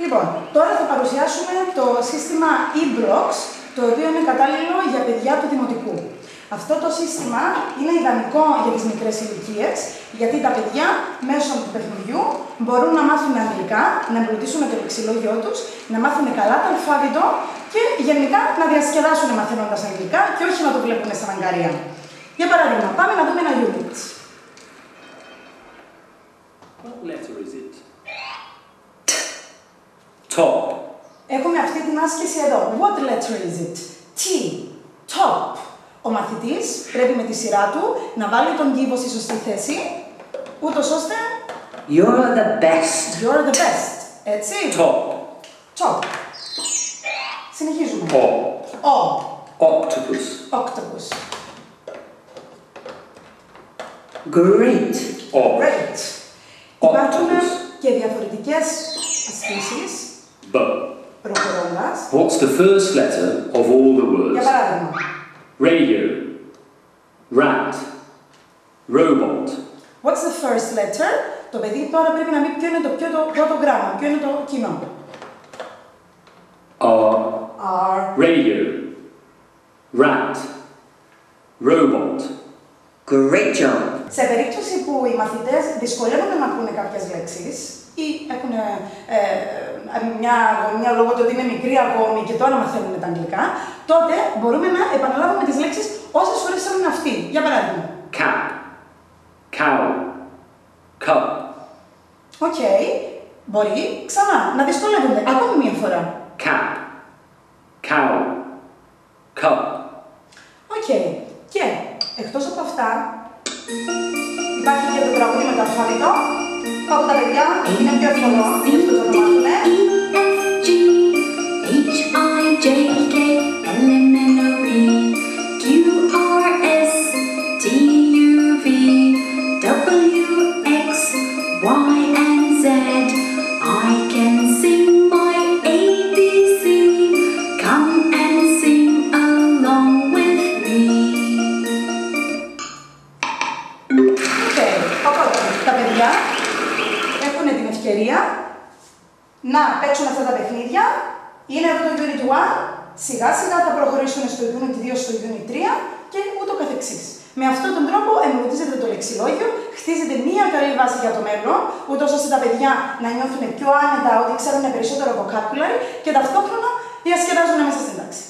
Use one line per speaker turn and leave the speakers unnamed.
Λοιπόν, τώρα θα παρουσιάσουμε το σύστημα e-Brox, το οποίο είναι κατάλληλο για παιδιά του δημοτικού. Αυτό το σύστημα είναι ιδανικό για τις μικρές ηλικίες, γιατί τα παιδιά μέσω του παιχνιδιού μπορούν να μάθουν αγγλικά, να εμπλουτίσουν το λεξιλόγιό τους, να μάθουν καλά το αλφάβητο και γενικά να διασκεδάσουν μαθαίνοντας αγγλικά και όχι να το βλέπουν σαν αγκαρία. Για παράδειγμα, πάμε να δούμε ένα unit.
What letter is it? Top.
Έχουμε αυτή την άσκηση εδώ. What letter is it? T. Top. Ο μαθητής πρέπει με τη σειρά του να βάλει τον κύβο στη σωστή θέση, ούτως ώστε...
You're the best.
You're the best. Έτσι.
Top.
Top. Συνεχίζουμε.
O.
O.
Octopus.
Octopus.
Great.
O.
Great. Υπάρχουν
Octopus.
και διαφορετικές ασκήσεις,
B.
προχωρώντας.
What's the first letter of all the
Για
words?
παράδειγμα,
Radio. Rat. Robot.
what's the first letter? Το παιδί τώρα πρέπει να πει ποιο είναι το πρώτο γράμμα, ποιο είναι το κοινό.
R.
R.
Radio. Rat. Robot.
Great job.
Σε περίπτωση που οι μαθητές δυσκολεύονται να πούνε κάποιες λέξεις ή έχουν μια αγωνία λόγω του ότι είναι μικροί ακόμη και τώρα μαθαίνουν τα αγγλικά, τότε μπορούμε να επαναλάβουμε τις λέξεις όσες φορές θέλουν αυτοί. Για παράδειγμα.
Cap. Cow. Cup.
Οκ. Μπορεί ξανά να δυσκολεύονται ακόμη μία φορά.
Cap. Cow. Cup.
Οκ. Και εκτός από αυτά, υπάρχει και το τραγούδι με το αλφάβητο, όπου τα παιδιά είναι πιο εύκολο για αυτό το μάθουν. Τα παιδιά έχουν την ευκαιρία να παίξουν αυτά τα παιχνίδια. Είναι εδώ το Unit 1, σιγά σιγά θα προχωρήσουν στο Unit 2, στο Unit 3 και ούτω καθεξής. Με αυτόν τον τρόπο εμπλουτίζετε το λεξιλόγιο, χτίζετε μία καλή βάση για το μέλλον, ούτως ώστε τα παιδιά να νιώθουν πιο άνετα ότι ξέρουν περισσότερο vocabulary και ταυτόχρονα διασκεδάζουν μέσα στην τάξη.